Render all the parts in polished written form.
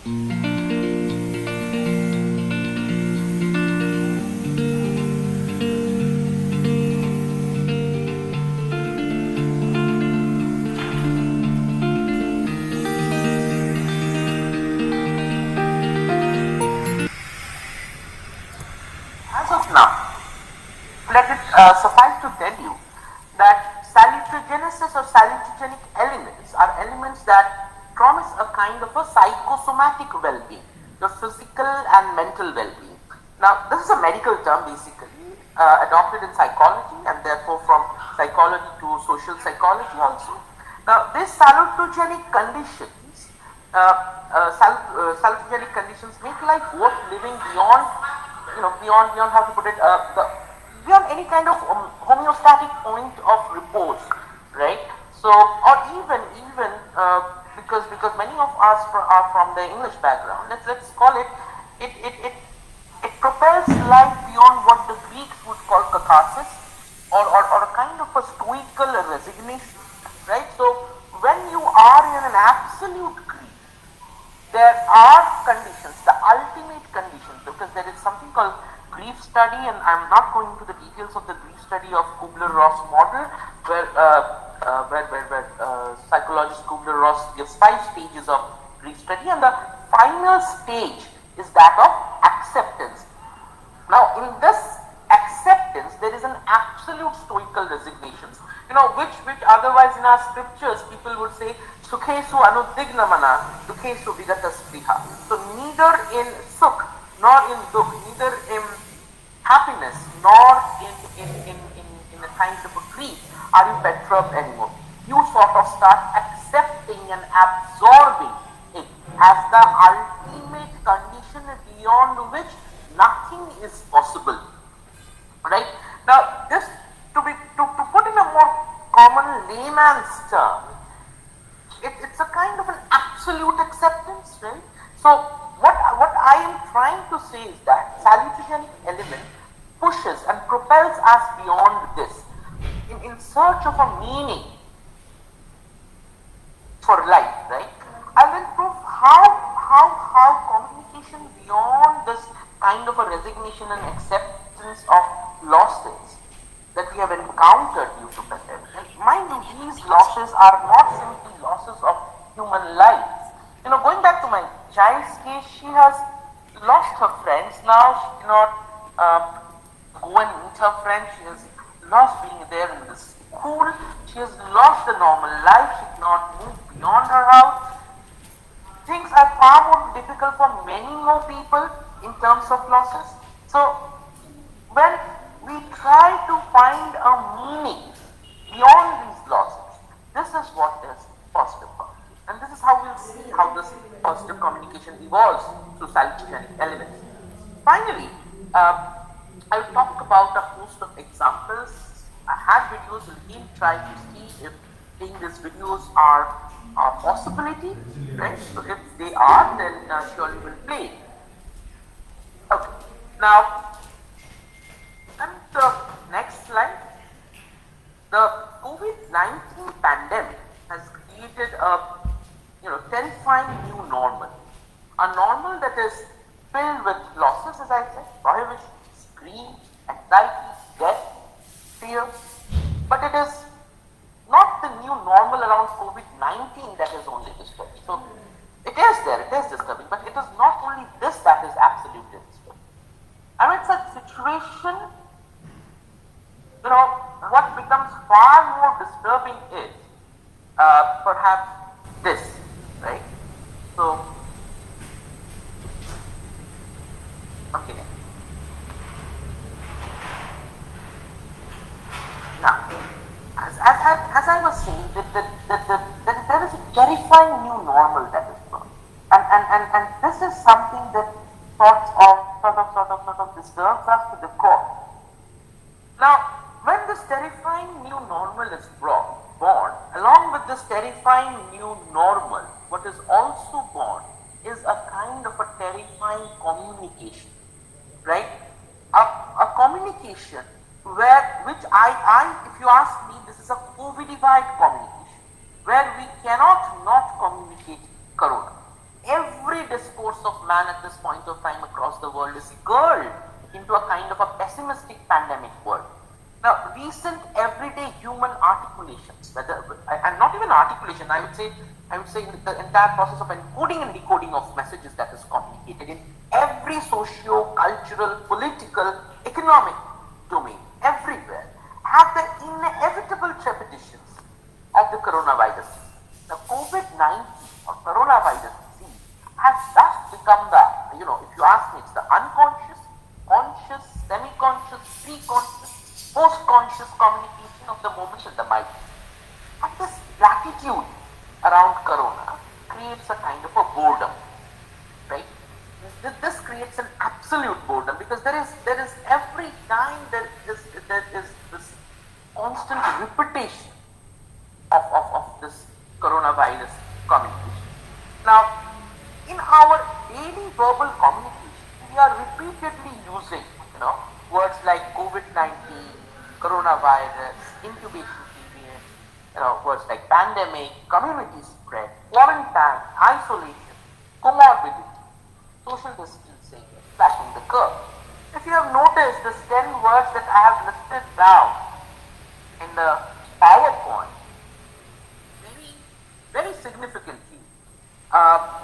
As of now, let it suffice to tell you that salutogenesis or salutogenic elements are elements that promise a kind of a psychosomatic well-being, your physical and mental well-being. Now, this is a medical term basically adopted in psychology and therefore from psychology to social psychology also. Now, these salutogenic conditions, salutogenic conditions make life worth living beyond, beyond how to put it, beyond any kind of homeostatic point of repose, right? So, or even because many of us are from the English background. Let's call it it propels life beyond what the Greeks would call catharsis, or a kind of a stoical resignation, right? So, when you are in an absolute grief, there are conditions, the ultimate conditions, because there is something called grief study, and I'm not going into the details of the grief study of Kubler-Ross model, where psychologist Kubler-Ross gives 5 stages of grief study, and the final stage is that of acceptance. Now, in this acceptance, there is an absolute stoical resignation, which otherwise in our scriptures people would say sukhesu anudignamana dukhesu vigataspriha. So neither in sukh nor in dukh, neither in happiness nor in a kind of a grief are you perturbed anymore. You sort of start accepting and absorbing it as the ultimate condition beyond which nothing is possible, right? Now, this to put in a more common layman's term, it's a kind of an absolute acceptance, right? So what I am trying to say is that salutogenic element pushes and propels us beyond this in search of a meaning for life, right? I will prove how communication beyond this kind of a resignation and acceptance of losses that we have encountered due to pandemic. And mind you, these losses are not simply losses of human lives. Going back to my child's case, she has lost her friends. Now she cannot go and meet her friends. She has lost being there in the school. She has lost the normal life. She cannot move beyond her house. Things are far more difficult for many more people in terms of losses. So when we try to find a meaning beyond these losses, this is what is positive communication. And this is how we'll see how this positive communication evolves through salutogenic elements. Finally, I will talk about a host of examples. I had videos, we'll again try to see if these videos are a possibility, right? So if they are, then surely we'll play. Okay, now, and the next slide. The COVID-19 pandemic has created a terrifying new normal. A normal that is filled with losses, as I said, prohibitions, grief, anxiety, death, fear. But it is not the new normal around COVID-19 that is only disturbing. So it is there, it is disturbing, but it is not only this that is absolutely disturbing. Amid such situation, what becomes far more disturbing is perhaps this, right? So, okay. Now, as I was saying, there is a terrifying new normal that is born, and this is something that sort of disturbs us to the core. Now, when this terrifying new normal is born, along with this terrifying new normal, what is also born is a kind of a terrifying communication, right? A communication which if you ask me, this is a COVIDified communication, where we cannot not communicate corona. Every every discourse of man at this point of time across the world is girled into a kind of a pessimistic pandemic world. Now, recent everyday human articulations, and not even articulation, I would say the entire process of encoding and decoding of messages that is communicated in every socio-cultural, political, economic domain, everywhere, have the inevitable trepidations of the coronavirus. The COVID-19 or coronavirus disease has thus become the, if you ask me, it's the unconscious, conscious, semi-conscious, pre-conscious, post-conscious communication of the moment in the mind. And this latitude around corona creates a kind of a boredom, right? This creates an absolute boredom because there is every time there is this constant repetition of this coronavirus communication. Now, in our daily verbal communication, we are repeatedly using, words like COVID-19, coronavirus, incubation period, words like pandemic, community spread, quarantine, isolation, comorbidity, social distancing, flattening the curve. If you have noticed the 10 words that I have listed down in the PowerPoint, very significantly,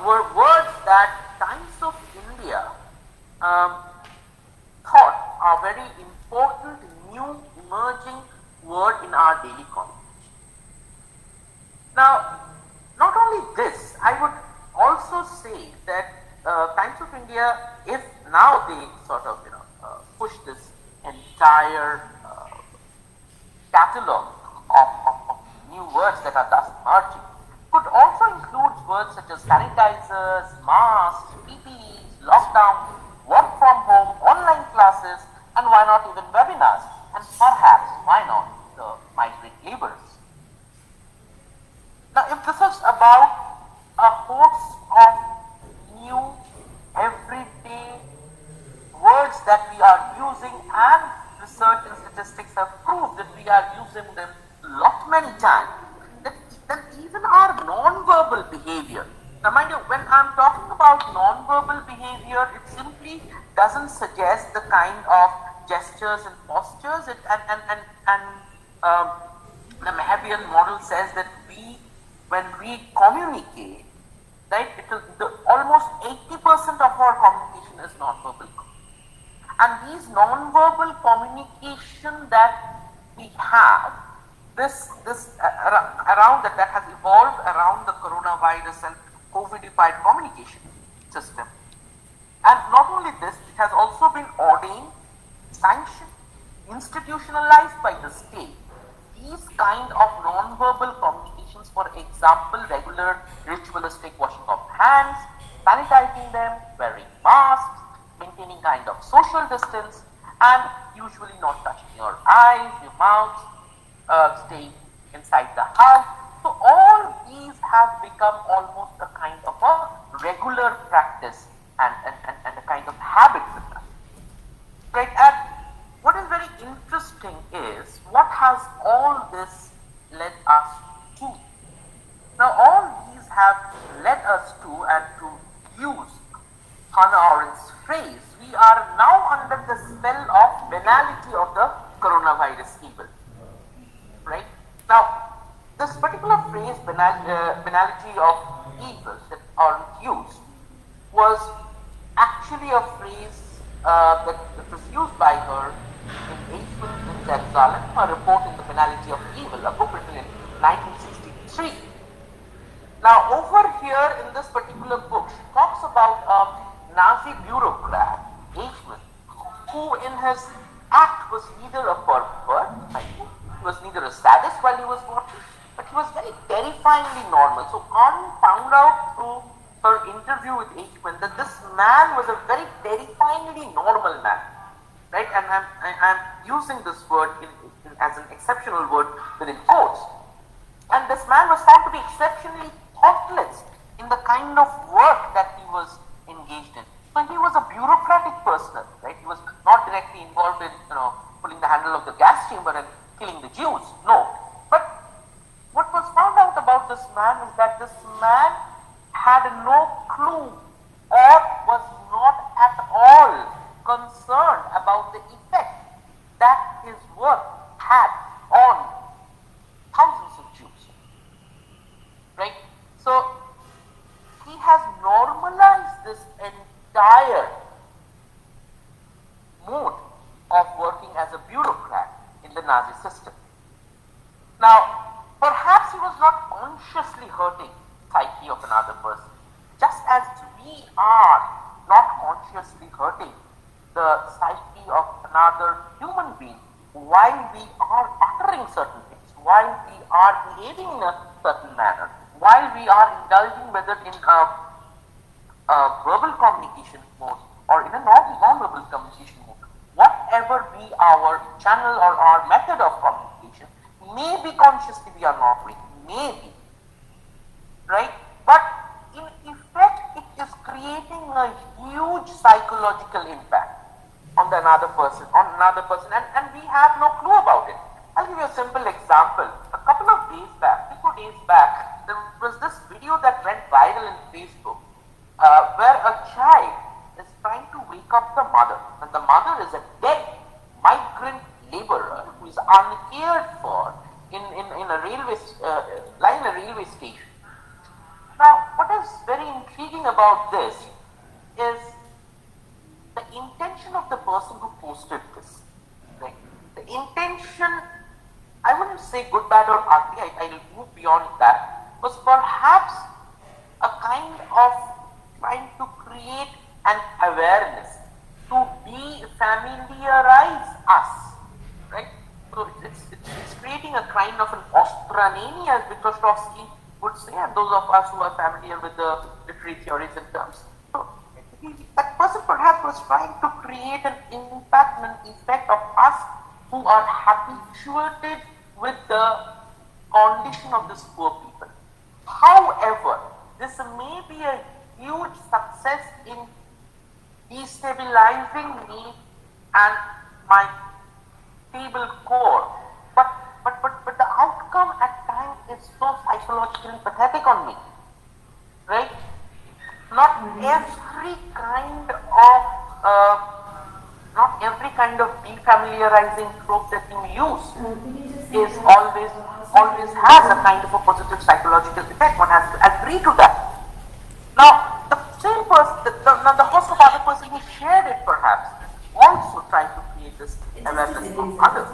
were words that Times of India thought are very important, new, emerging word in our daily communication. Now, not only this, I would also say that Times of India, if now they sort of push this entire catalog of new words that are thus emerging, could also include words such as sanitizers, masks, PPEs, lockdown, work from home, online classes, and why not even webinars, and perhaps why not the migrant laborers. Now, if this is about a host of new everyday words that we are using, and research and statistics have proved that we are using them many times, then even our non-verbal behavior. Now mind you, when I'm talking about non-verbal behavior, it simply doesn't suggest the kind of gestures and postures, the Mahavian model says that when we communicate, right, almost 80% of our communication is non-verbal. And these non-verbal communication that we have, around that has evolved around the coronavirus and COVIDified communication system. And not only this, it has also been ordained, sanctioned, institutionalized by the state. These kind of non-verbal communications, for example, regular ritualistic washing of hands, sanitizing them, wearing masks, maintaining kind of social distance, and usually not touching your eyes, your mouth, staying inside the house. So all these have become almost a kind of a regular practice and a kind of habit with us. Right? And what is very interesting is what has all this led us to. Now all these have led us to, and to use Hannah Arendt's phrase, we are now under the spell of banality of the coronavirus evil. Right? Now, this particular phrase, banality of evil, that Arendt used, was actually a phrase that was used by her in Eichmann in Jerusalem, a report in the banality of evil, a book written in 1963. Now, over here in this particular book, she talks about a Nazi bureaucrat, Eichmann, who in his act was neither a pervert, he was neither a sadist while he was watching, but he was very terrifyingly normal. So Arendt found out through her interview with Eichmann that this man was a very terrifyingly normal man, right? And I'm using this word as an exceptional word within quotes. And this man was found to be exceptionally thoughtless in the kind of work that he was engaged in. So he was a bureaucratic person, right? He was not directly involved in, pulling the handle of the gas chamber and killing the Jews. No. But what was found out about this man is that this man had no clue this entire mode of working as a bureaucrat in the Nazi system. Now, perhaps he was not consciously hurting the psyche of another person, just as we are not consciously hurting the psyche of another human being while we are uttering certain things, while we are behaving in a certain manner, while we are indulging whether in a verbal communication mode or in a non-verbal communication mode. Whatever be our channel or our method of communication, maybe consciously we are not doing, maybe, right? But in effect, it is creating a huge psychological impact on another person, and we have no clue about it. I'll give you a simple example. A couple of days back, 3-4 days back, there was this video that went viral in Facebook, where a child is trying to wake up the mother, and the mother is a dead migrant laborer who is uncared for in a railway line, a railway station. Now, what is very intriguing about this is the intention of the person who posted this. Right? The intention, I wouldn't say good, bad, or ugly. I'll move beyond that. Was perhaps a kind of trying to create an awareness, to de-familiarize us, right? So it's creating a kind of an Ostranania, as Wittgenstein would say, and those of us who are familiar with the literary theories and terms. So that person perhaps was trying to create an impact and an effect of us who are habituated with the condition of this poor people. However, this may be a huge success in destabilizing me and my feeble core, but the outcome at times is so psychologically pathetic on me, right? Not every kind of defamiliarizing trope that you use is always has a kind of a positive psychological effect. One has to agree to that. Now, the same person, the host of other person who shared it perhaps also tried to create this awareness of others.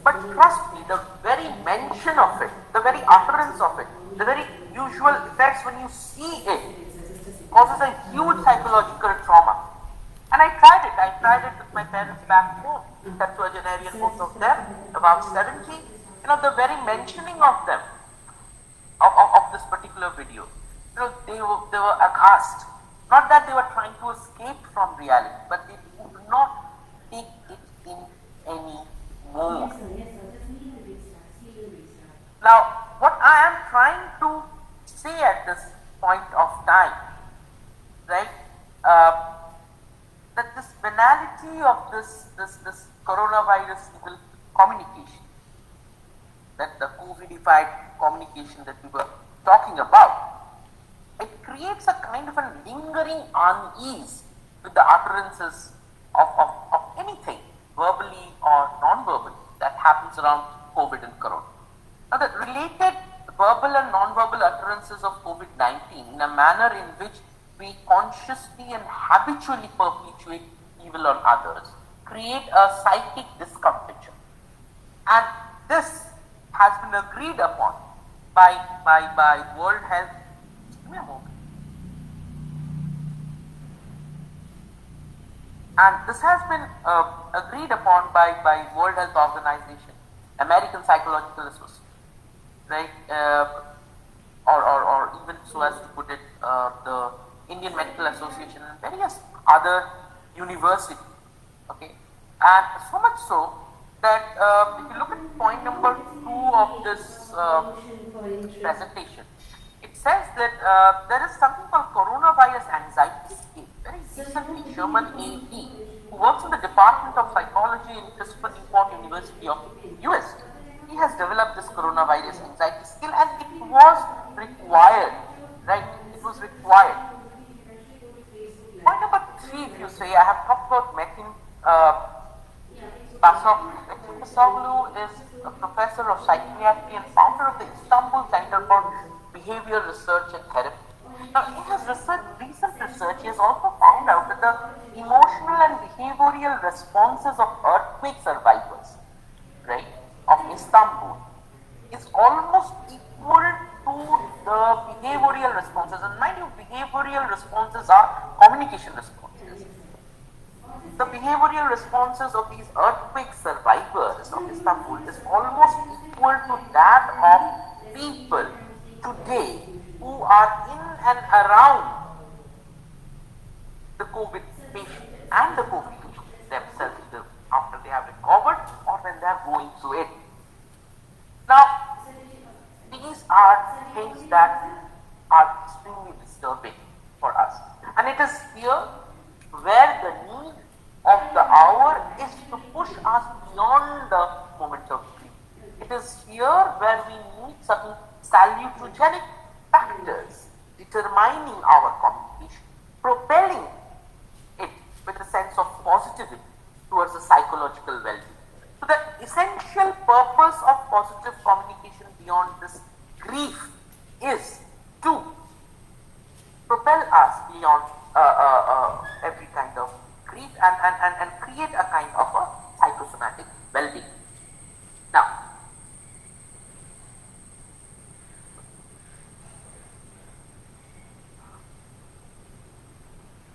But trust me, the very mention of it, the very utterance of it, the very usual effects when you see it causes a huge psychological trauma. And I tried it with my parents back home, septuagenarian, both of them, about 70. You know, the very mentioning of them, of this particular video, you know, they were aghast. Not that they were trying to escape from reality, but they would not take it in any more. Now, what I am trying to say at this point of time, right, that this banality of this coronavirus communication, that the COVIDified communication that we were talking about, it creates a kind of a lingering unease with the utterances of anything, verbally or non-verbally, that happens around COVID and Corona. Now, the related verbal and non-verbal utterances of COVID-19 in a manner in which we consciously and habitually perpetuate evil on others create a psychic discomfiture. And this has been agreed upon by World Health. Give me a moment. And this has been agreed upon by World Health Organization, American Psychological Association, right? Or even so as to put it, the Indian Medical Association and various other universities. Okay, and so much so that if you look at point number 2 of this presentation, it says that there is something called coronavirus anxiety scale. Very recently, Sherman A.E., who works in the Department of Psychology in Christopher Newport University of US, he has developed this coronavirus anxiety scale, and it was required, right? It was required. Point number 3, if you say, I have talked about Metin Basoglu. Metin Basoglu is a professor of psychiatry and founder of the Istanbul Center for Behavior Research and Therapy. Now, in his recent research, he has also found out that the emotional and behavioral responses of earthquake survivors, right, of Istanbul is almost equal to the behavioral responses. And mind you, behavioral responses are communication responses. The behavioral responses of these earthquake survivors of Istanbul is almost equal to that of people today who are in and around the COVID patient and the COVID themselves, either after they have recovered or when they are going through it. Now, these are things that are extremely disturbing for us, and it is here where the need of the hour is to push us beyond the moment of grief. It is here where we need certain salutogenic factors determining our communication, propelling it with a sense of positivity towards a psychological well-being. So the essential purpose of positive communication beyond this grief is to propel us beyond every kind of grief and create a kind of a psychosomatic well-being. Now,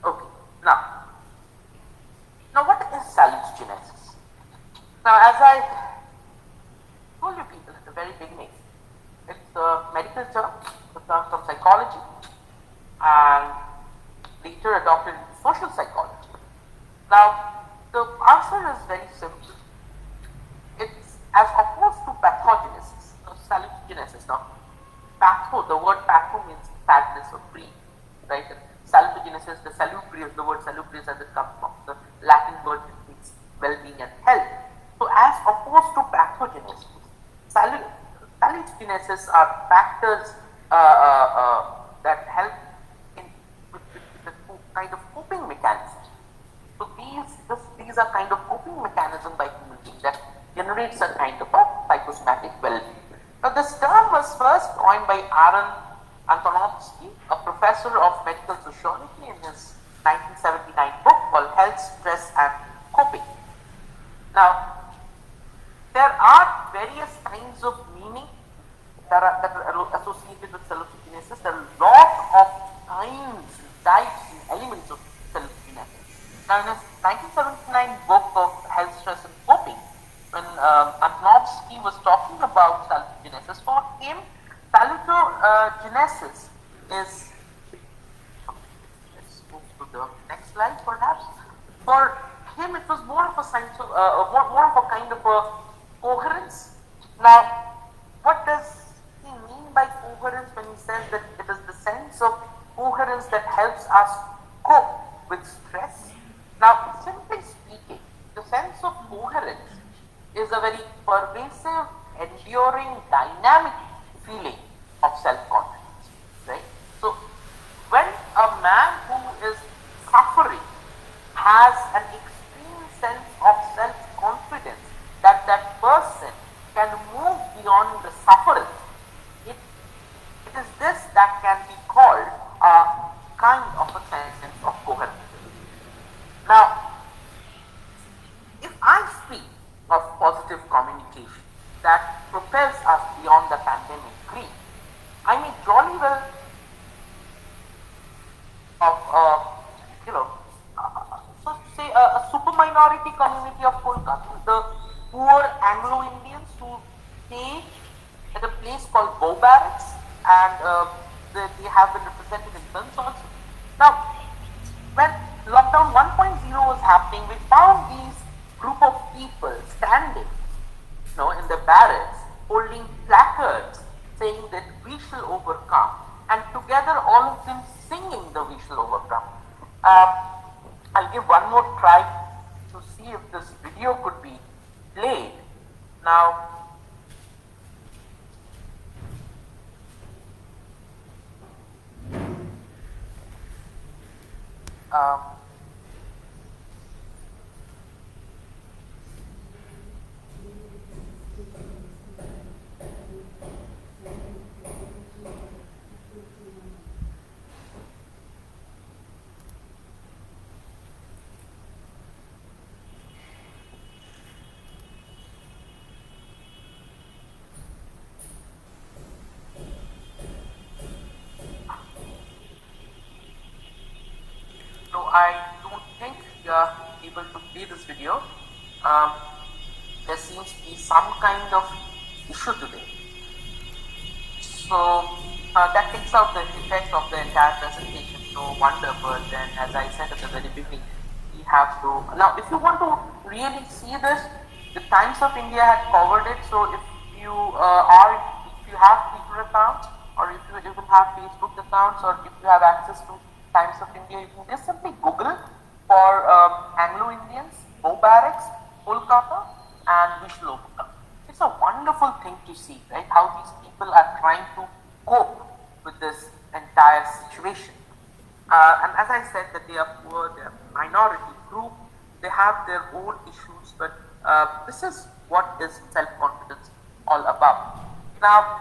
okay, now what is salutogenesis? Now, as I told you people at the very beginning, it's a medical term, it comes from psychology and later adopted into social psychology. Now, the answer is very simple. It's as opposed to pathogenesis, salutogenesis. Now, the word patho means sadness or grief, right? And salutogenesis, the salubrious, the word salubrious as it comes from the Latin word means well-being and health. So, as opposed to pathogenesis, salutogenesis are factors that help in with the kind of coping mechanisms. So these are kind of coping mechanism by human beings that generates a kind of a psychosomatic well-being. Now this term was first coined by Aaron Antonovsky, a professor of medical sociology, in his 1979 book called Health, Stress and Coping. Now there are various kinds of meaning that are associated with salutogenesis. There are a lot of kinds, types and elements of salutogenesis. Now, in his 1979 book of Health, Stress and Coping, when Antonovsky was talking about salutogenesis, for him, salutogenesis is, let's move to the next slide perhaps. For him, it was more of a kind of a coherence. Now, what does he mean by coherence when he says that it is the sense of coherence that helps us cope with stress? Now, simply speaking, the sense of coherence is a very pervasive, enduring, dynamic feeling of self-confidence, right? So, when a man who is suffering has an extreme sense of self-confidence that that person can move beyond the suffering, it is this that can be called a kind of a sense of coherence. Now, if I speak of positive communication that propels us beyond the pandemic grief, I may jolly well of so say a super minority community of Kolkata, the poor Anglo-Indians who stay at a place called Bow Barracks, and they have been represented in films also. Now, when lockdown 1.0 was happening, we found these group of people standing, in the barracks, holding placards saying that we shall overcome, and together all of them singing the we shall overcome. I'll give one more try to see if this video could be played. Now, I don't think you are able to play this video. Um, there seems to be some kind of issue today. So that takes out the effect of the entire presentation. No wonder, but then as I said at the very beginning, we have to, now if you want to really see this, the Times of India had covered it. So if you if you have Twitter accounts, or if you even have Facebook accounts, or if you have access to Times of India, you can just simply Google for Anglo-Indians, Bow Barracks, Kolkata and Vishloka. It's a wonderful thing to see, right? How these people are trying to cope with this entire situation. And as I said, that they are poor, they are minority group, they have their own issues, but this is what is self-confidence all about. Now,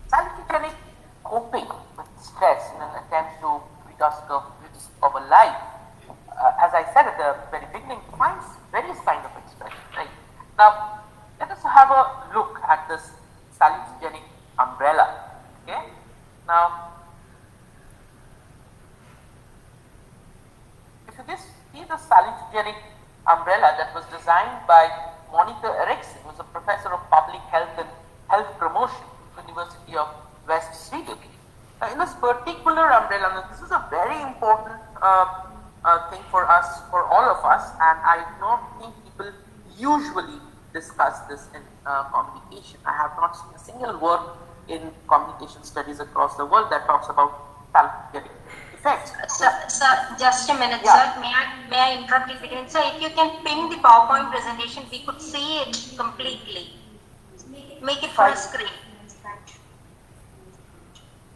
salutogenic coping with stress in an attempt to rid us of our life, as I said at the very beginning, finds various kind of expression, right? Now, let us have a look at this salutogenic umbrella. Okay. Now, if you just see the salutogenic umbrella that was designed by Monica Eriksson, who is a professor of public health and health promotion at the University of West Sweden. Now, in this particular umbrella, now this is a very important thing for us, for all of us, and I do not think people usually discuss this in communication. I have not seen a single work in communication studies across the world that talks about salutogenic effects. Sir, just a minute, yeah. Sir. May I interrupt you again? Sir, if you can ping the PowerPoint presentation, we could see it completely. Make it full screen.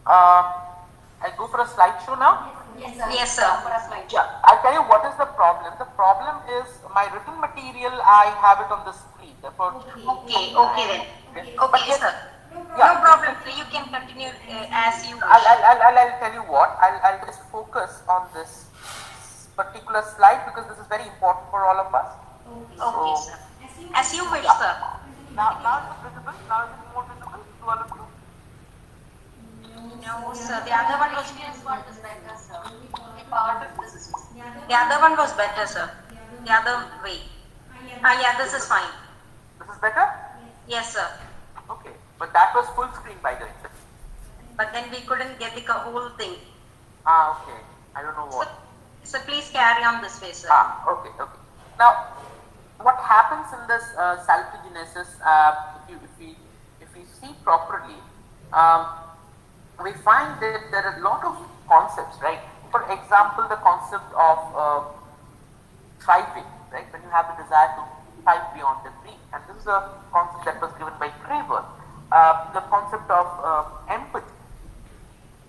I go for a slideshow now? Yes, sir. Yes, sir. For a slideshow. Yeah, I'll tell you what is the problem. The problem is my written material, I have it on the screen. Therefore, okay then. Okay, yes, sir. Yeah, no problem. You can continue as you wish. I'll tell you what. I'll just focus on this particular slide because this is very important for all of us. Okay, sir. As you wish, sir. Now it's visible. Now it's more visible to all of you. No, sir. The other one was better, sir. The other one was better, sir. The other way. Yeah, this is fine. This is better? Yes, sir. Okay, but that was full screen by the way. But then we couldn't get the whole thing. Okay. I don't know what. So please carry on this way, sir. Okay. Now, what happens in this salutogenesis, if we see properly, we find that there are a lot of concepts, right? For example, the concept of thriving, right? When you have the desire to thrive beyond the dream, and this is a concept that was given by Cyril. The concept of empathy,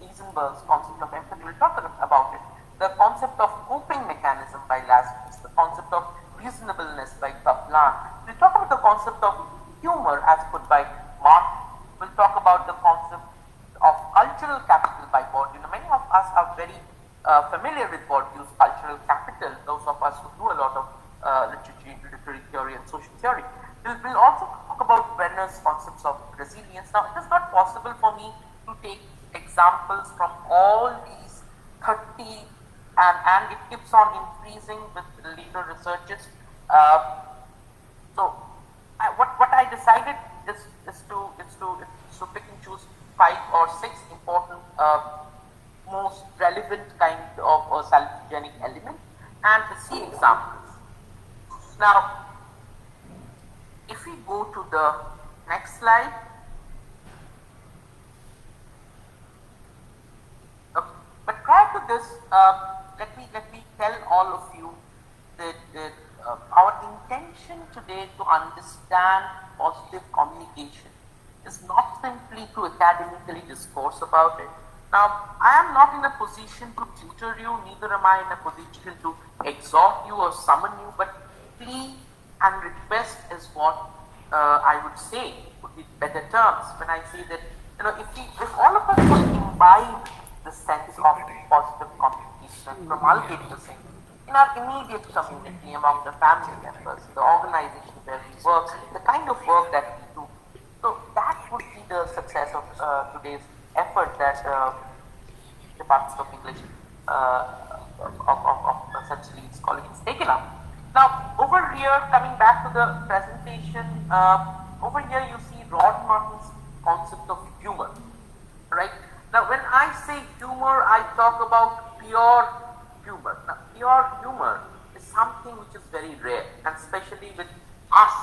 Eisenberg's concept of empathy, we'll talk about it. The concept of coping mechanism by Laskus, the concept of reasonableness by Kaplan. We'll talk about the concept of humor as put by Martin. We'll talk about the concept of cultural capital by Bourdieu. Many of us are very familiar with Bourdieu's cultural capital, those of us who do a lot of literary theory and social theory. We'll also talk about Brenner's concepts of resilience. Now, it is not possible for me to take examples from all these 30 and it keeps on increasing with later researches. What I decided is to pick and choose 5 or 6 important most relevant kind of salutogenic element and see examples. Now, if we go to the next slide. Okay. But prior to this, let me tell all of you that our intention today to understand positive communication is not simply to academically discourse about it. Now, I am not in a position to tutor you, neither am I in a position to exhort you or summon you, but plea and request is what I would say would be better terms when I say that, if all of us will imbibe the sense of positive communication, promulgate the same in our immediate community, among the family members, the organization where we work, the kind of work that we do. So that would be the success of today's effort that Department of English essentially its quality is taken up. Now, over here, coming back to the presentation, over here you see Rod Martin's concept of humor, right? Now, when I say humor, I talk about pure humor. Now, pure humor is something which is very rare, and especially with us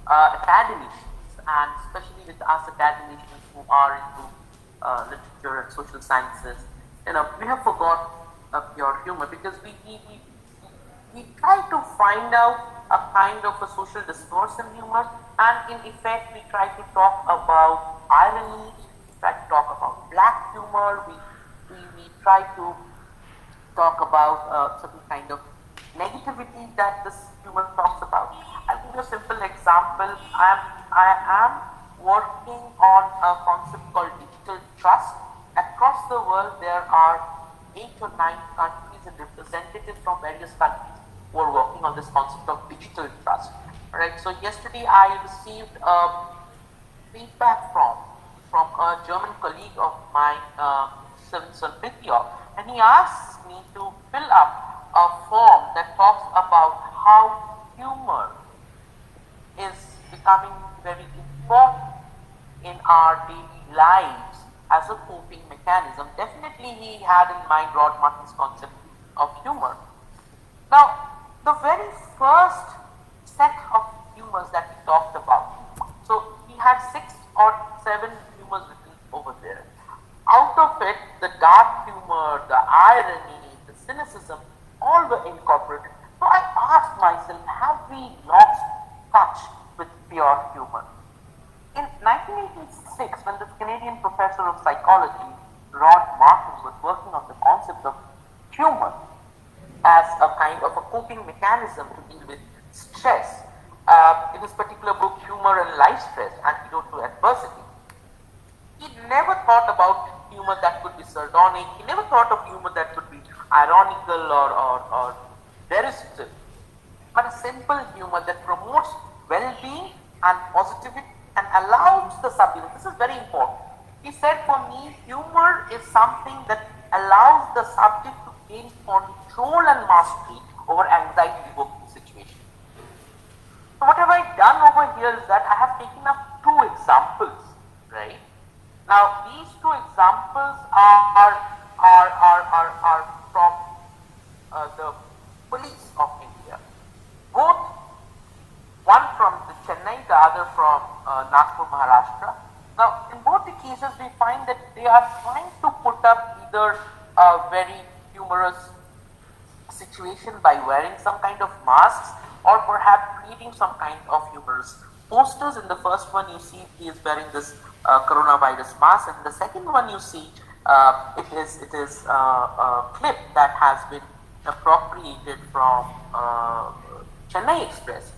academicians, and especially with us academicians who are into literature and social sciences. We have forgot pure humor because we try to find out a kind of a social discourse in humor, and in effect we try to talk about irony, we try to talk about black humor, we try to talk about certain kind of negativity that this humor talks about. I'll give you a simple example. I am working on a concept called digital trust. Across the world, there are 8 or 9 countries and representatives from various countries who are working on this concept of digital trust. Right. So yesterday I received feedback from a German colleague of mine, Cyril, and he asked me to fill up a form that talks about how humor is becoming very important in our daily lives as a coping mechanism. Definitely he had in mind Rod Martin's concept of humor. Now, the very first set of humors that he talked about, so he had 6 or 7 humors written over there. Out of it, the dark humor, the irony, the cynicism, all were incorporated. So I asked myself, have we lost touch with pure humor? In 1986, when this Canadian professor of psychology, Rod Martin, was working on the concept of humor as a kind of a coping mechanism to deal with stress, in his particular book, Humor and Life Stress, Antidote to Adversity, he never thought about humor that could be sardonic, he never thought of humor that could be ironical or derisive, but a simple humor that promotes well-being and positivity and allows the subject. This is very important. He said, for me, humor is something that allows the subject to gain control and mastery over anxiety-evoking situations. So what have I done over here is that I have taken up 2 examples, right? Now these 2 examples are from the police of India. Both, one from the Chennai, the other from Nagpur, Maharashtra. Now, in both the cases, we find that they are trying to put up either a very humorous situation by wearing some kind of masks, or perhaps creating some kind of humorous posters. In the first one, you see he is wearing this coronavirus mask, and the second one you see it is a clip that has been appropriated from Chennai Express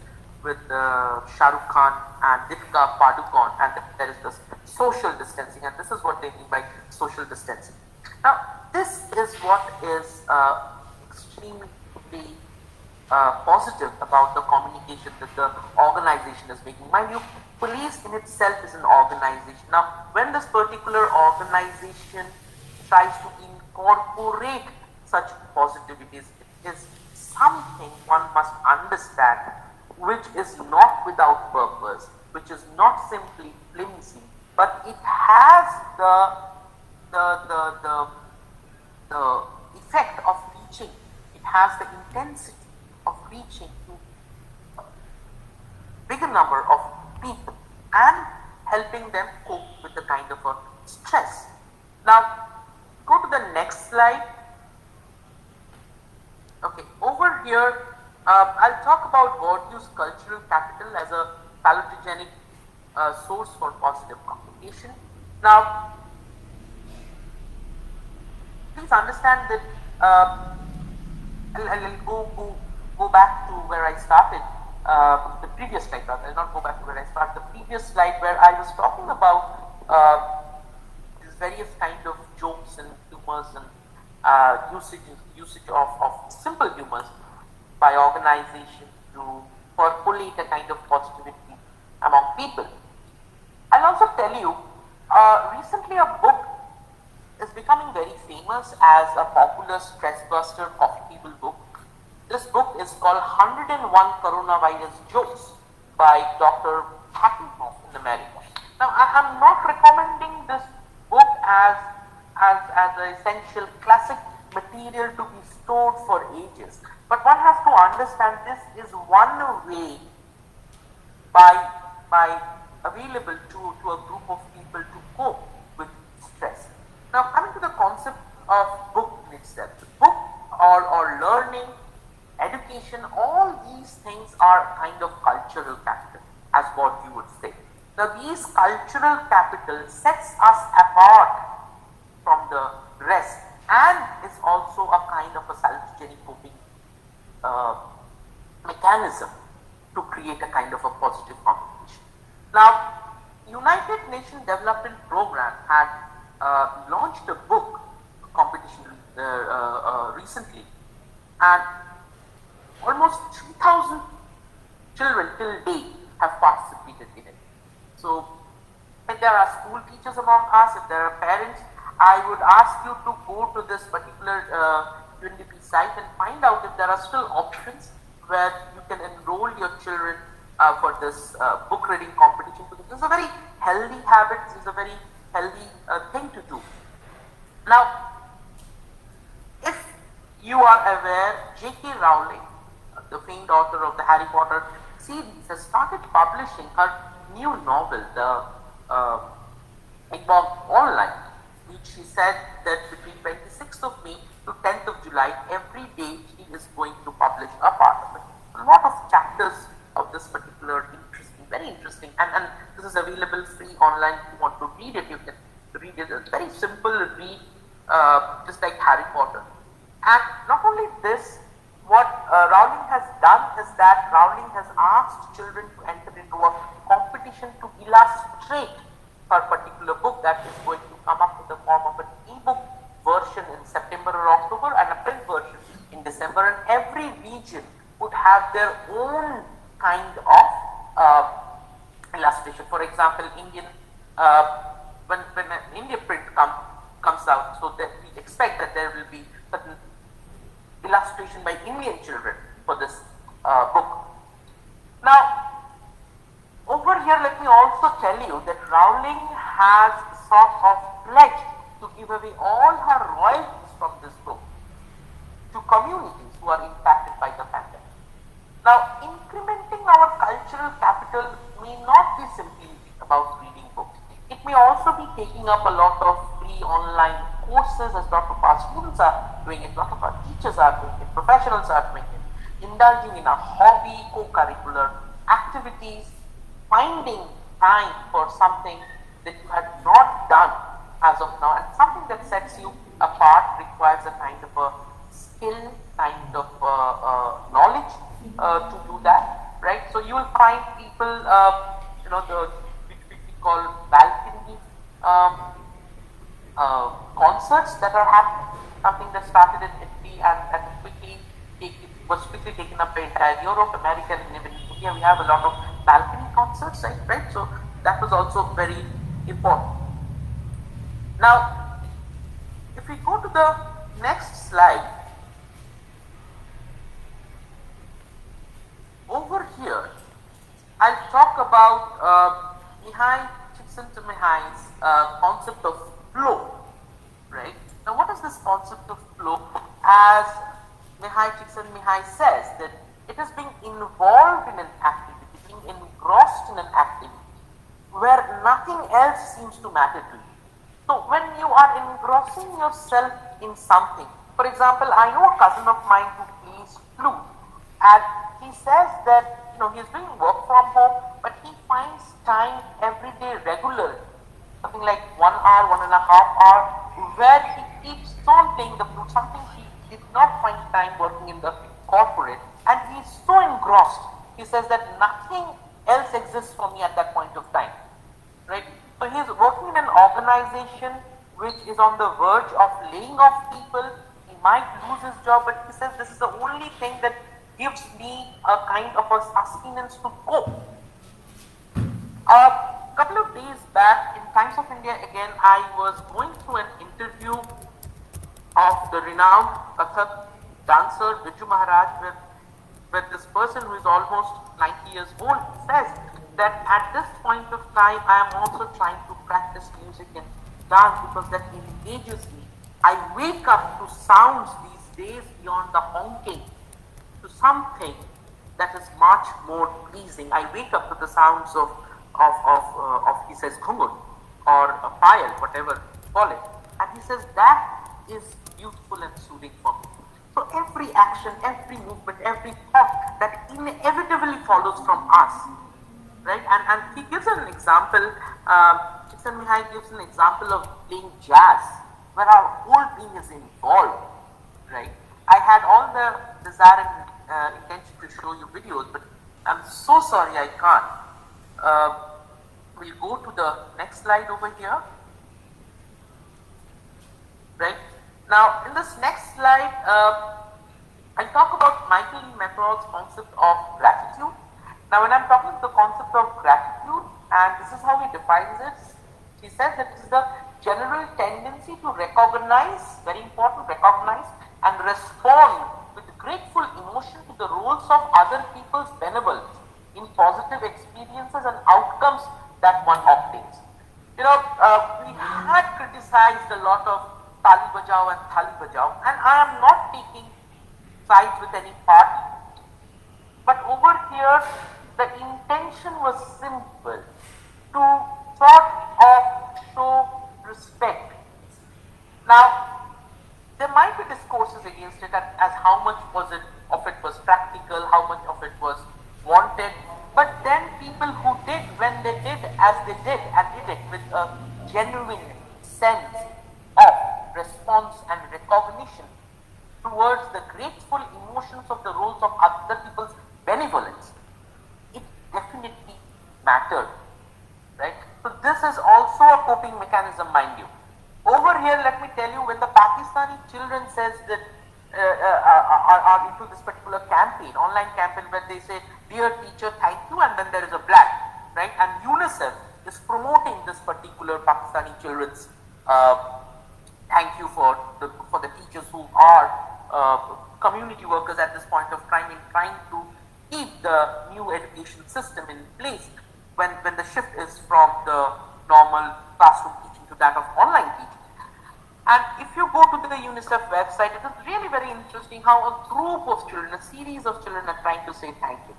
with Shah Rukh Khan and Deepika Padukone, and there is this social distancing, and this is what they mean by social distancing. Now, this is what is extremely positive about the communication that the organization is making. Mind you, police in itself is an organization. Now, when this particular organization tries to incorporate such positivities, it is something one must understand, which is not without purpose, which is not simply flimsy, but it has the effect of reaching, it has the intensity of reaching to a bigger number of people and helping them cope with the kind of a stress. Now, go to the next slide. Okay, over here, I'll talk about Bourdieu's cultural capital as a palliative source for positive communication. Now, please understand that I'll go back to where I started, the previous slide. I'll not go back to where I started. The previous slide where I was talking about these various kind of jokes and humors and usage of simple humors by organization to percolate a kind of positivity among people. I'll also tell you, recently a book is becoming very famous as a popular stress buster coffee table book. This book is called 101 Coronavirus Jokes by Dr. Hackenhoff in America. Now, I am not recommending this book as an essential classic material to be stored for ages, but one has to understand this is one way by available to a group of people to cope with stress. Now, coming to the concept of book in itself, book or learning, education, all these things are kind of cultural capital, as what you would say. Now, these cultural capital sets us apart from the rest and is also a kind of a salutary coping mechanism to create a kind of a positive communication. Now, United Nations Development Program had launched a book competition recently, and almost 3,000 children till date have participated in it. So, if there are school teachers among us, if there are parents, I would ask you to go to this particular UNDP site and find out if there are still options where you can enroll your children for this book reading competition. Because this is a very healthy habit, this is a very healthy thing to do. Now, if you are aware, J.K. Rowling, the famed author of the Harry Potter series, has started publishing her new novel, the Eggnog Online, which she said that between 26th of May to 10th of July, every day she is going to publish a part of it. A lot of chapters of this particular interesting, very interesting, and this is available free online. If you want to read it, you can read it. It's very simple read, just like Harry Potter. And not only this, what Rowling has done is that Rowling has asked children to enter into a competition to illustrate her particular book that is going to come up in the form of an ebook version in September or October and a print version in December, and every region would have their own kind of illustration. For example, Indian when an Indian print comes out, so that we expect that there will be certain illustration by Indian children for this book. Now, over here, let me also tell you that Rowling has sort of pledged to give away all her royalties from this book to communities who are impacted by the pandemic. Now, incrementing our cultural capital may not be simply about reading books. It may also be taking up a lot of free online courses, as lot of our students are doing it, lot of our teachers are doing it, professionals are doing it, indulging in a hobby, co-curricular activities, finding time for something that you had not done as of now, and something that sets you apart, requires a kind of a skill, kind of knowledge to do that, right? So you will find people, which we call balcony concerts that are happening, something that started in Italy and was quickly taken up by entire Europe, America, and even India. We have a lot of balcony concerts, right? So that was also very important. Now, if we go to the next slide, over here, I'll talk about Mihai Csikszentmihalyi's concept of flow, right? Now, what is this concept of flow? As Mihai Csikszentmihalyi says, that it is being involved in an activity, being engrossed in an activity where nothing else seems to matter to you. So, when you are engrossing yourself in something, for example, I know a cousin of mine who plays flute, and he says that he's doing work from home, but he finds time every day regularly, something like 1 hour, 1.5 hours, where he keeps on playing the flute, something he did not find time working in the corporate, and he's so engrossed. He says that nothing else exists for me at that point of time, right? So he's working in an organization which is on the verge of laying off people. He might lose his job, but he says this is the only thing that gives me a kind of a sustenance to cope. couple of days back in Times of India again, I was going through an interview of the renowned Kathak dancer Viju Maharaj with this person who is almost 90 years old. Says that at this point of time I am also trying to practice music and dance because that engages me. I wake up to sounds these days beyond the honking, to something that is much more pleasing. I wake up to the sounds of he says khungun or a payal, whatever you call it, and he says that is beautiful and soothing for me. So every action, every movement, every thought that inevitably follows from us, right? And he gives an example. Chitan Mihai gives an example of playing jazz, where our whole being is involved, right? I had all the desire and intention to show you videos, but I'm so sorry I can't. We'll go to the next slide over here. Right? Now, in this next slide, I'll talk about Michael E. McCall's concept of gratitude. Now, when I'm talking the concept of gratitude, and this is how he defines it, he says that it is the general tendency to recognize, very important, recognize and respond with grateful emotion to the roles of other people's benevolence in positive experiences and outcomes that one obtains. You know, we had criticized a lot of Tali Bajao and Thali Bajao, and I am not taking sides with any party. But over here, the intention was simple, to sort of show respect. Now, there might be discourses against it as how much of it was practical, how much of it was wanted, but then people who did, when they did as they did and did it with a genuine sense of response and recognition towards the grateful emotions of the roles of other people's benevolence, it definitely mattered, right? So this is also a coping mechanism, mind you. Over here, let me tell you, when the Pakistani children says that are into this particular campaign, online campaign, where they say, "Dear teacher, thank you," and then there is a blank, right? And UNICEF is promoting this particular Pakistani children's thank you for the teachers who are community workers at this point of time in trying to keep the new education system in place when the shift is from the normal classroom teaching to that of online teaching. And if you go to the UNICEF website, it is really very interesting how a group of children, a series of children are trying to say thank you.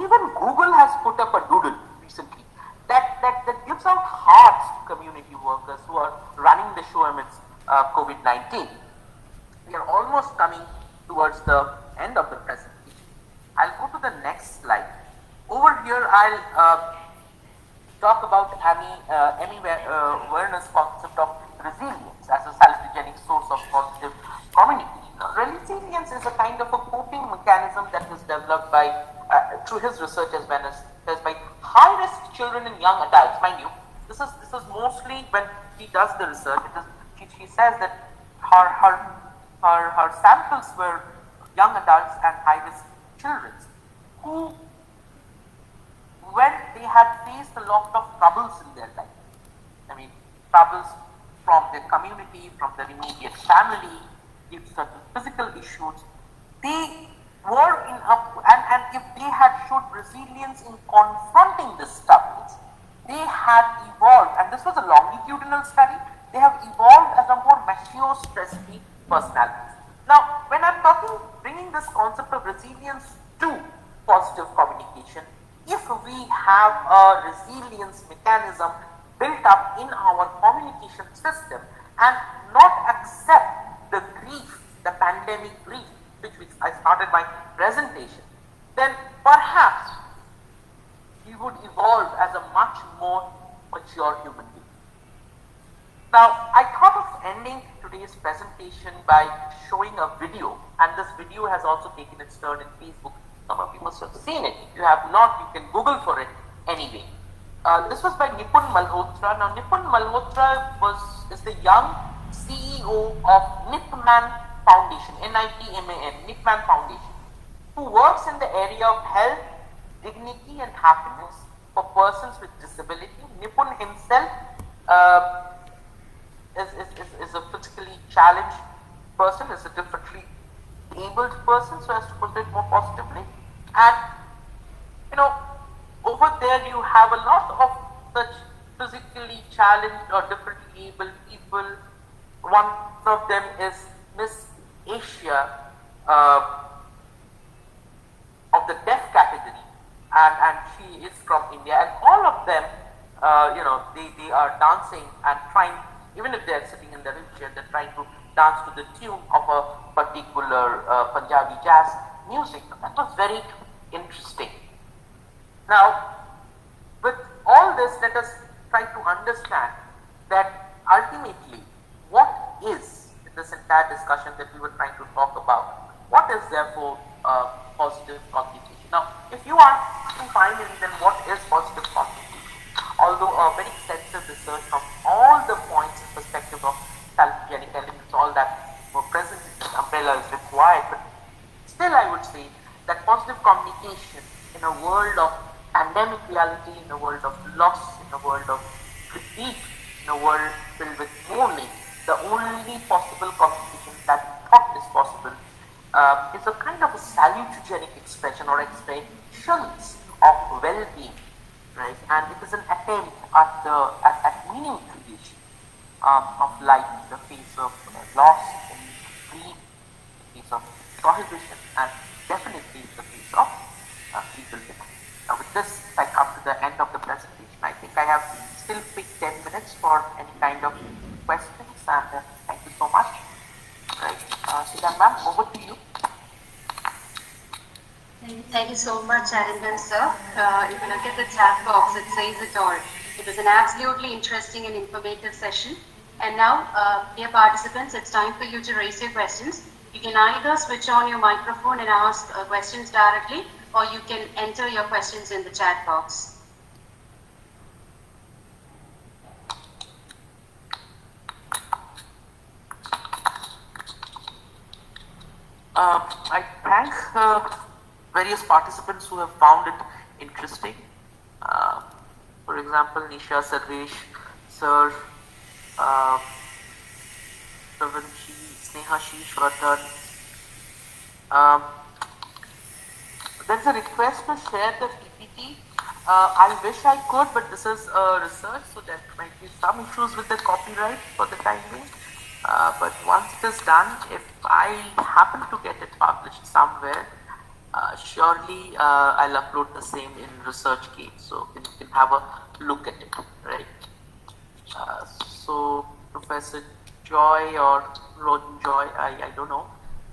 Even Google has put up a doodle recently that gives out hearts to community workers who are running the show amidst COVID-19. We are almost coming towards the end of the presentation. I'll go to the next slide. Over here, I'll talk about Amy Werner's concept of resilience as a salutogenic source of positive communication. Now, resilience is a kind of a coping mechanism that was developed by, through his research as well as by high-risk children and young adults. Mind you, this is mostly when he does the research. She says that her samples were young adults and high-risk children who, when they had faced a lot of troubles in their life, I mean, troubles from their community, from their immediate family, if certain physical issues, they were and if they had showed resilience in confronting these struggles, they had evolved, and this was a longitudinal study, they have evolved as a more mature, stress-free personalities. Now, when I'm bringing this concept of resilience to positive communication, if we have a resilience mechanism built up in our communication system and not accept the grief, the pandemic grief, which I started my presentation, then perhaps we would evolve as a much more mature human being. Now, I thought of ending today's presentation by showing a video, and this video has also taken its turn in Facebook. Some of you must have seen it. If you have not, you can Google for it anyway. This was by Nipun Malhotra. Now, Nipun Malhotra is the young CEO of Nipman Foundation, Nipman, Nipman Foundation, who works in the area of health, dignity and happiness for persons with disability. Nipun himself uh, is a physically challenged person, is a differently abled person, so as to put it more positively. And you know, over there you have a lot of such physically challenged or differently able people. One of them is Miss Asia of the deaf category, and she is from India, and all of them, they are dancing and trying, even if they are sitting in their wheelchair, they're trying to dance to the tune of a particular Punjabi jazz music. That was very interesting. Now, with all this, let us try to understand that ultimately, what is in this entire discussion that we were trying to talk about, what is therefore positive communication? Now, if you are asking finally, then what is positive communication? Although very extensive research from all the points and perspective of salutogenic elements, all that were present in this umbrella is required, but still I would say that positive communication in a world of pandemic reality, in a world of loss, in a world of critique, in a world filled with mourning, the only possible communication that we thought is possible is a kind of a salutogenic expression or expressions of well-being, right? And it is an attempt at meaning creation of life in the face of loss, in the face of grief, in the face of prohibition, and definitely in the face of legalism. Now, with this, I come to the end of the presentation. I think I have still picked 10 minutes for any kind of questions, and thank you so much. Right, Suzanne ma'am, over to you. Thank you so much, Arindam sir. If you look at the chat box, it says it all. It was an absolutely interesting and informative session. And now, dear participants, it's time for you to raise your questions. You can either switch on your microphone and ask questions directly, or you can enter your questions in the chat box. I thank various participants who have found it interesting. For example, Nisha, Sarvesh, Sir, Pravanshi, Sneha, Shishwardhan. There's a request to share the PPT. I wish I could, but this is research, so there might be some issues with the copyright for the time being. But once it is done, if I happen to get it published somewhere, surely I'll upload the same in ResearchGate, so you can have a look at it, right? So Professor Joy or Roden Joy, I don't know.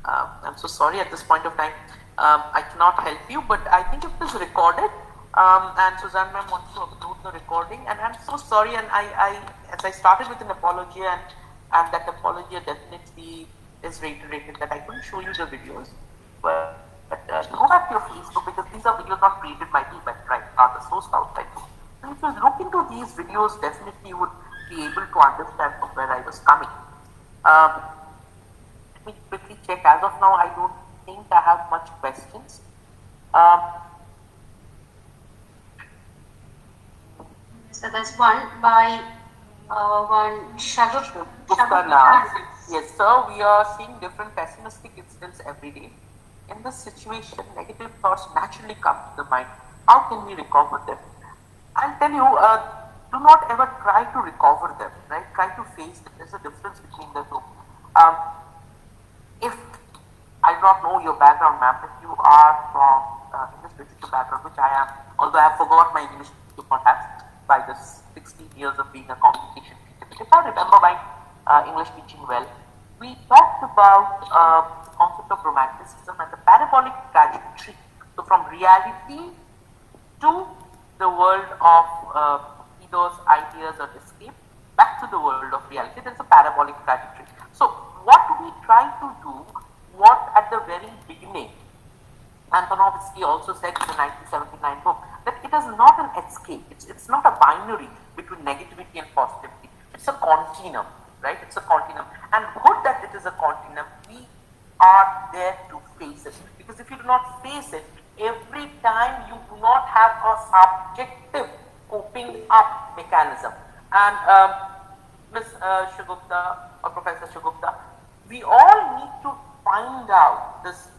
I'm so sorry at this point of time. I cannot help you, but I think it is recorded. And Suzanne ma'am wants to upload the recording, and I'm so sorry. And as I started with an apology, and that apology definitely is reiterated that I couldn't show you the videos, but go back to your Facebook, because these are videos not created by me, but rather sourced out by me. So if you look into these videos, definitely you would be able to understand from where I was coming. Let me quickly check. As of now, I don't think I have much questions. So there's one by one Shagupta. Yes, sir. We are seeing different pessimistic incidents every day. In this situation, negative thoughts naturally come to the mind. How can we recover them? I'll tell you, do not ever try to recover them, right? Try to face them. There's a difference between the two. If I do not know your background, ma'am, if you are from English literature background, which I am, although I have forgot my English perhaps by the 16 years of being a communication teacher. But if I remember my English teaching well, we talked about the concept of romanticism and the parabolic trajectory. So from reality to the world of either ideas or escape, back to the world of reality, there's a parabolic trajectory. So what we try to do, what at the very beginning, Antonovsky also said in the 1979 book, that it is not an escape, it's not a binary between negativity and positivity, it's a continuum, right? It's a continuum, and good that it is a continuum. We are there to face it, because if you do not face it, every time you do not have a subjective coping up mechanism. And Ms. Shugupta or Professor Shugupta, we all need to find out this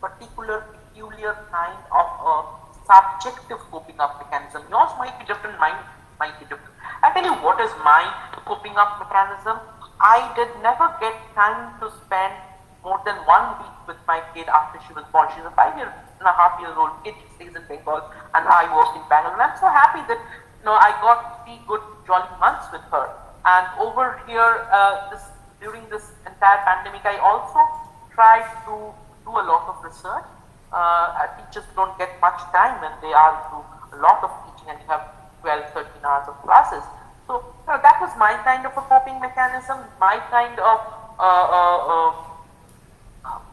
particular peculiar kind of a subjective coping up mechanism. Yours might be different, mine might be different. I tell you what is my coping up mechanism. I did never get time to spend more than 1 week with my kid after she was born. She's a 5.5-year-old kid. She stays in Bengal and I work in Bangalore. And I'm so happy that I got 3 good jolly months with her. And over here, during this entire pandemic, I also tried to do a lot of research. Teachers don't get much time and they are to a lot of teaching, and you have 12, 13 hours of classes. So that was my kind of a coping mechanism, my kind of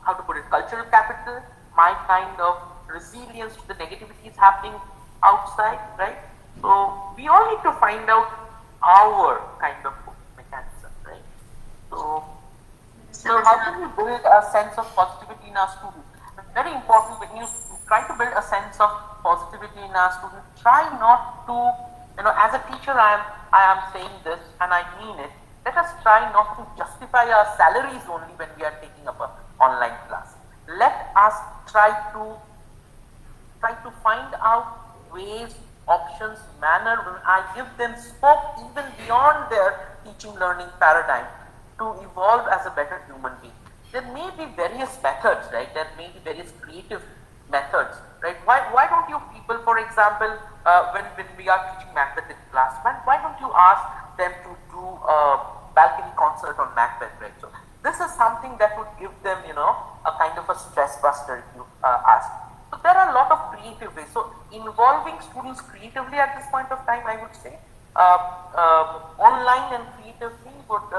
how to put it, cultural capital, my kind of resilience to the negativities happening outside, right? So we all need to find out our kind of coping mechanism, right? So how can we build a sense of positivity in our students? Very important, when you try to build a sense of positivity in our students, try not to, as a teacher I am saying this and I mean it, let us try not to justify our salaries only when we are taking up an online class. Let us try to find out ways, options, manner when I give them scope even beyond their teaching learning paradigm to evolve as a better human being. There may be various methods, right? There may be various creative methods, right? Why don't you people, for example, when we are teaching Macbeth in class, why don't you ask them to do a balcony concert on Macbeth, right? So this is something that would give them, a kind of a stress buster if you ask. So there are a lot of creative ways. So involving students creatively at this point of time, I would say, online and creatively would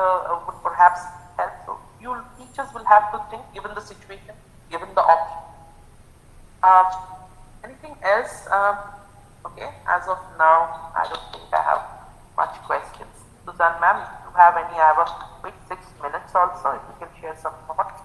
perhaps help. So you teachers will have to think, given the situation, given the option. Anything else? Okay, as of now, I don't think I have much questions. Suzanne ma'am, if you have any, I have a quick 6 minutes also, if you can share some thoughts.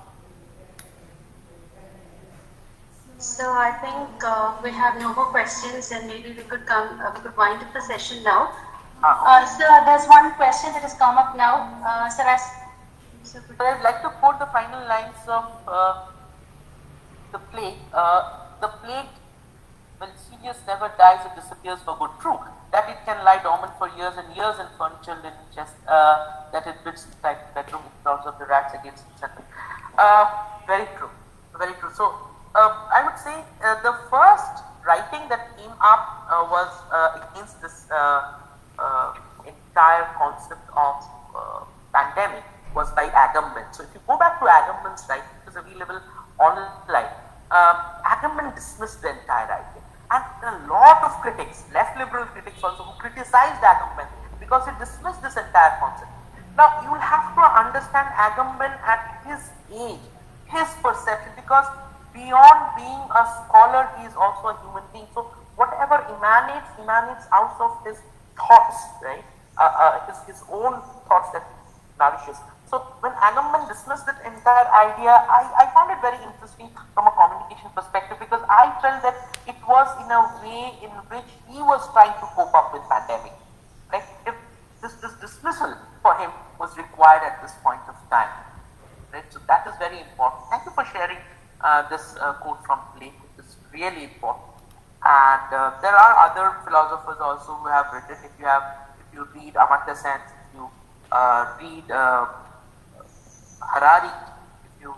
So I think we have no more questions, and maybe we could wind up the session now. So there's one question that has come up now. Sir, I'd like to quote the final lines of the plague. The plague, when serious, never dies, it disappears for good. True, that it can lie dormant for years and years in furniture, linen chest, that it bids like bedroom crowds of the rats against itself. Very true, very true. So I would say the first writing that came up was against this entire concept of pandemic was by Agamben. So if you go back to Agamben's writing, it is available online. Agamben dismissed the entire idea, and a lot of critics, left liberal critics also, who criticized Agamben because he dismissed this entire concept. Now you will have to understand Agamben at his age, his perception, because beyond being a scholar, he is also a human being. So whatever emanates out of his thoughts, right? His own thoughts that he nourishes. So when Agamben dismissed that entire idea, I found it very interesting from a communication perspective, because I felt that it was in a way in which he was trying to cope up with pandemic. Right? If this dismissal for him was required at this point of time. Right? So that is very important. Thank you for sharing this quote from Plato. It's really important. And there are other philosophers also who have written. If you read Amartya Sen, if you read Harari, if you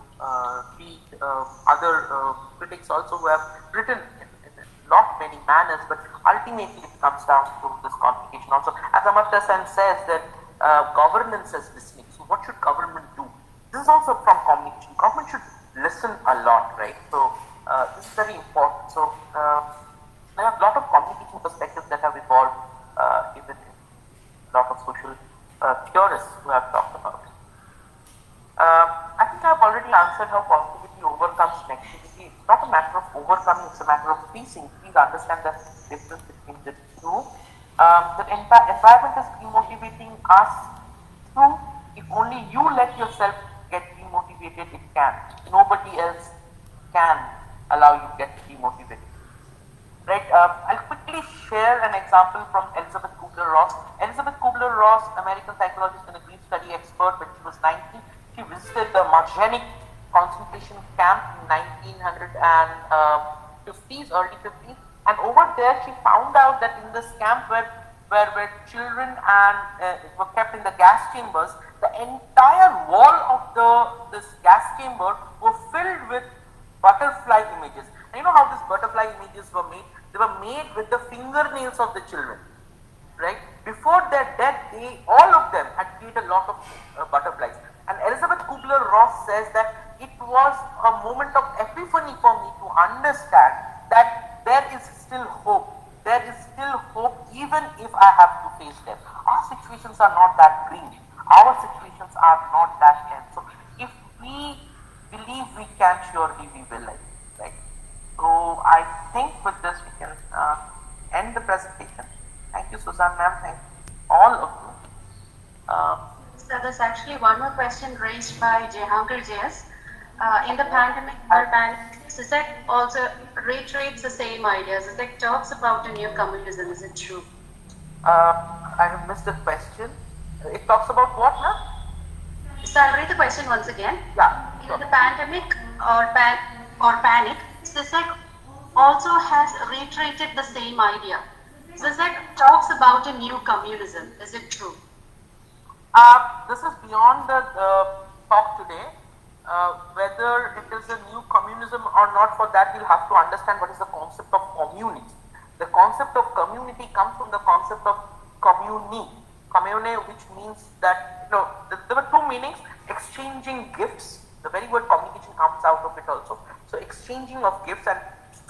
read other critics also who have written in not many manners, but ultimately it comes down to this complication also. As Amartya Sen says that governance is listening. So what should government do? This is also from communication. Government should listen a lot, right? So this is very important. So there are a lot of communication perspectives that have evolved, even a lot of social theorists who have talked about it. I think I've already answered how positivity overcomes negativity. It's not a matter of overcoming, it's a matter of piecing. Please understand the difference between the two. The environment is demotivating us through, if only you let yourself get demotivated, it can. Nobody else can allow you to get demotivated. share an example from Elizabeth Kubler-Ross. Elizabeth Kubler-Ross, American psychologist and a grief study expert, when she was 19, she visited the Marjanic concentration camp in 1950s, early 50s, and over there she found out that in this camp where children and were kept in the gas chambers, the entire wall of this gas chamber were filled with butterfly images. And you know how these butterfly images were made? They were made with the fingernails of the children, right? Before their death, all of them had created a lot of butterflies. And Elizabeth Kubler-Ross says that it was a moment of epiphany for me to understand that there is still hope. There is still hope even if I have to face death. Our situations are not that green. Our situations are not that tense. So if we believe we can, surely we will, right? So I think with this we can end the presentation. Thank you, Suzanne ma'am. Thank all of you. So there's actually one more question raised by Jehangir JS. In the pandemic, Zizek also reiterates the same idea. Zizek talks about a new communism. Is it true? I have missed the question. It talks about what now? So I'll read the question once again. Yeah. Sure. In the pandemic or panic, Zizek also has reiterated the same idea. Zizek talks about a new communism. Is it true? This is beyond the talk today. Whether it is a new communism or not, for that we'll have to understand what is the concept of community. The concept of community comes from the concept of commune, which means that, there were two meanings: exchanging gifts. The very word communication comes out of it also. So exchanging of gifts, and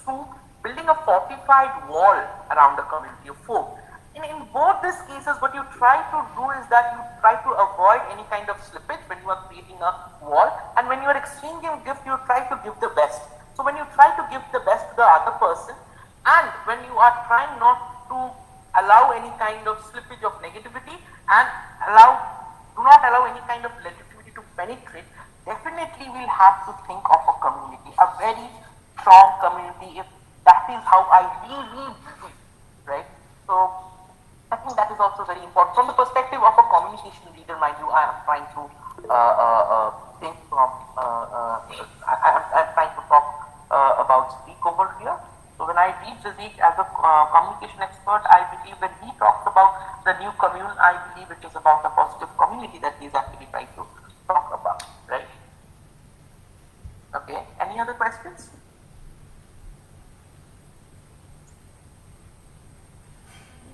two, building a fortified wall around the community of folk. In both these cases, what you try to do is that you try to avoid any kind of slippage when you are creating a wall, and when you are exchanging gift, you try to give the best. So when you try to give the best to the other person, and when you are trying not to allow any kind of slippage of negativity and do not allow any kind of negativity to penetrate, definitely we'll have to think of a community, a very strong community, if that is how I really believe, right? So I think that is also very important. From the perspective of a communication leader, mind you, I am trying to think from, I'm trying to talk about speak over here. So when I read Zizek as a communication expert, I believe when he talks about the new commune, I believe it is about a positive community that he is actually trying to talk about, right? Okay, any other questions?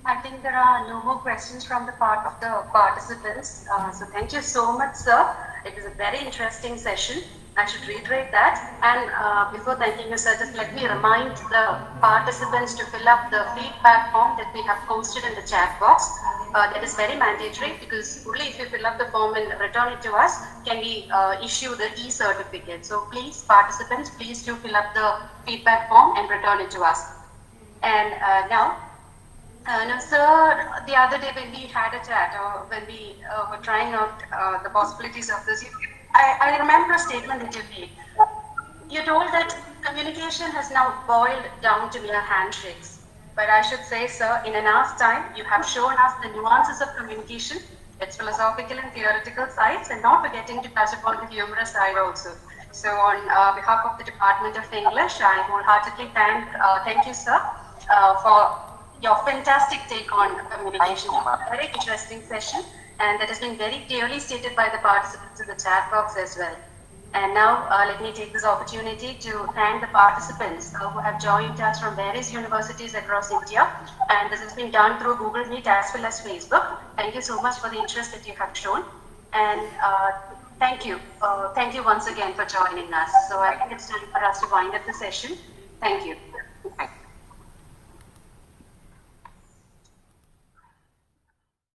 I think there are no more questions from the part of the participants. So thank you so much, sir. It was a very interesting session. I should reiterate that. And before thanking you, sir, just let me remind the participants to fill up the feedback form that we have posted in the chat box. That is very mandatory, because only if you fill up the form and return it to us can we issue the e-certificate. So please, participants, please do fill up the feedback form and return it to us. And now, sir, the other day when we had a chat, or when we were trying out the possibilities of this, I remember a statement that you made. You told that communication has now boiled down to mere handshakes. But I should say, sir, in an hour's time, you have shown us the nuances of communication, its philosophical and theoretical sides, and not forgetting to touch upon the humorous side also. So on behalf of the Department of English, I wholeheartedly thank you, sir, for your fantastic take on communication. Very interesting session, and that has been very clearly stated by the participants in the chat box as well. And now let me take this opportunity to thank the participants who have joined us from various universities across India, and this has been done through Google Meet as well as Facebook. Thank you so much for the interest that you have shown, and thank you once again for joining us. So I think it's time for us to wind up the session. Thank you.